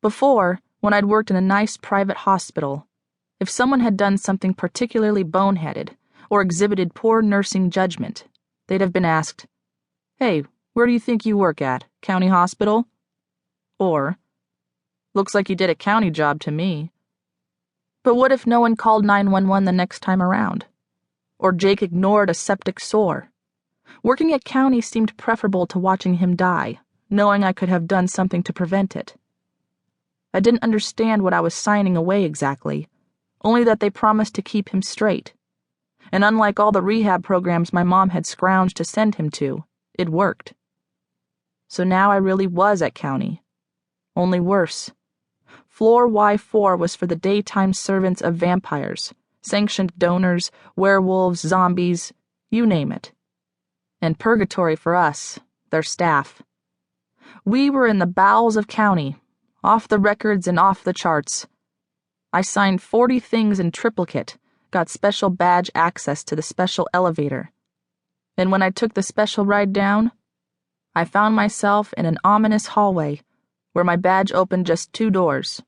Before, when I'd worked in a nice private hospital, if someone had done something particularly boneheaded or exhibited poor nursing judgment, they'd have been asked, "Hey, where do you think you work at? County hospital?" Or, "Looks like you did a county job to me." But what if no one called 911 the next time around? Or Jake ignored a septic sore? Working at county seemed preferable to watching him die, knowing I could have done something to prevent it. I didn't understand what I was signing away exactly, only that they promised to keep him straight. And unlike all the rehab programs my mom had scrounged to send him to, it worked. So now I really was at county. Only worse. Floor Y4 was for the daytime servants of vampires, sanctioned donors, werewolves, zombies, you name it. And purgatory for us, their staff. We were in the bowels of county, off the records and off the charts. I signed 40 things in triplicate, got special badge access to the special elevator. And when I took the special ride down, I found myself in an ominous hallway where my badge opened just 2 doors.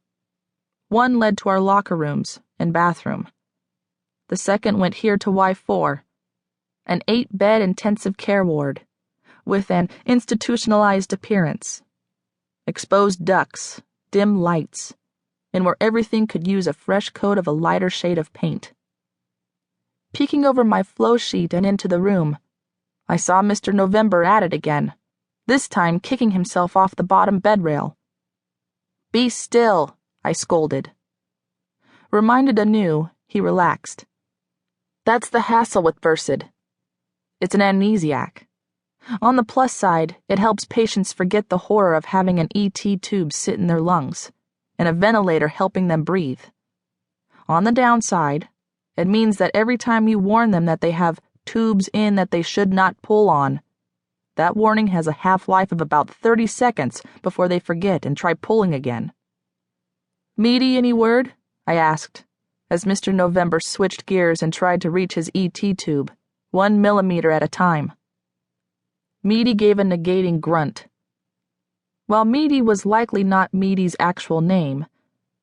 One led to our locker rooms and bathroom. The second went here to Y4, an 8-bed intensive care ward, with an institutionalized appearance. Exposed ducts, dim lights, and where everything could use a fresh coat of a lighter shade of paint. Peeking over my flow sheet and into the room, I saw Mr. November at it again, this time kicking himself off the bottom bed rail. "Be still," I scolded. Reminded anew, he relaxed. That's the hassle with Versed. It's an amnesiac. On the plus side, it helps patients forget the horror of having an ET tube sit in their lungs, and a ventilator helping them breathe. On the downside, it means that every time you warn them that they have tubes in that they should not pull on, that warning has a half-life of about 30 seconds before they forget and try pulling again. "Meaty, any word?" I asked, as Mr. November switched gears and tried to reach his ET tube, 1 millimeter at a time. Meaty gave a negating grunt. While Meaty was likely not Meaty's actual name,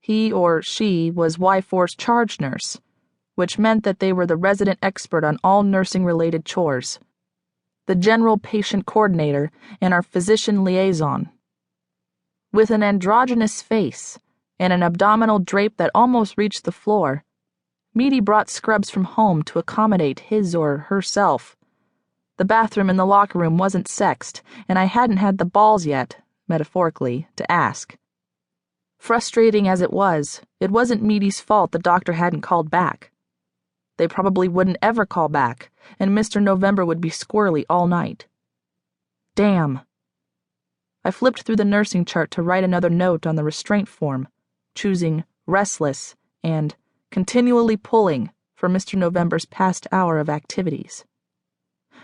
he or she was Y4's charge nurse, which meant that they were the resident expert on all nursing-related chores, the general patient coordinator, and our physician liaison. With an androgynous face and an abdominal drape that almost reached the floor, Meaty brought scrubs from home to accommodate his or herself. The bathroom in the locker room wasn't sexed, and I hadn't had the balls yet, metaphorically, to ask. Frustrating as it wasn't Meaty's fault the doctor hadn't called back. They probably wouldn't ever call back, and Mr. November would be squirrely all night. Damn. I flipped through the nursing chart to write another note on the restraint form, choosing restless and continually pulling for Mr. November's past hour of activities.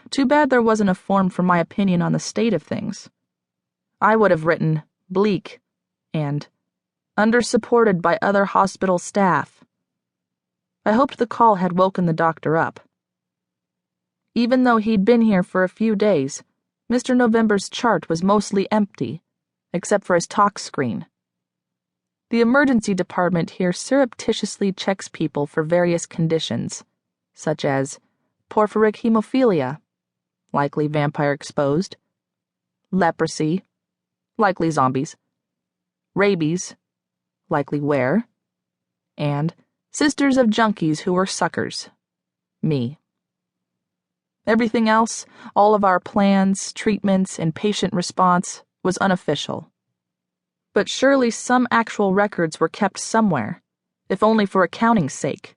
Too bad there wasn't a form for my opinion on the state of things. I would have written bleak and undersupported by other hospital staff. I hoped the call had woken the doctor up. Even though he'd been here for a few days, Mr. November's chart was mostly empty, except for his talk screen. The emergency department here surreptitiously checks people for various conditions, such as porphyric hemophilia, likely vampire exposed, leprosy, likely zombies, rabies, likely were, and sisters of junkies who were suckers, me. Everything else, all of our plans, treatments, and patient response, was unofficial. But surely some actual records were kept somewhere, if only for accounting's sake.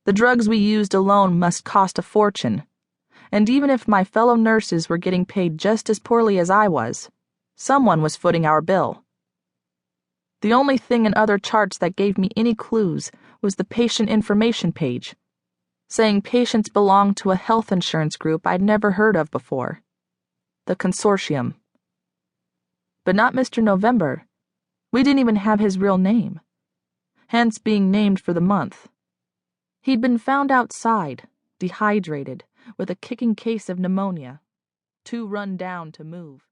The drugs we used alone must cost a fortune, and even if my fellow nurses were getting paid just as poorly as I was, someone was footing our bill. The only thing in other charts that gave me any clues was the patient information page, saying patients belonged to a health insurance group I'd never heard of before, the Consortium. But not Mr. November. We didn't even have his real name, hence being named for the month. He'd been found outside, dehydrated, with a kicking case of pneumonia, too run down to move.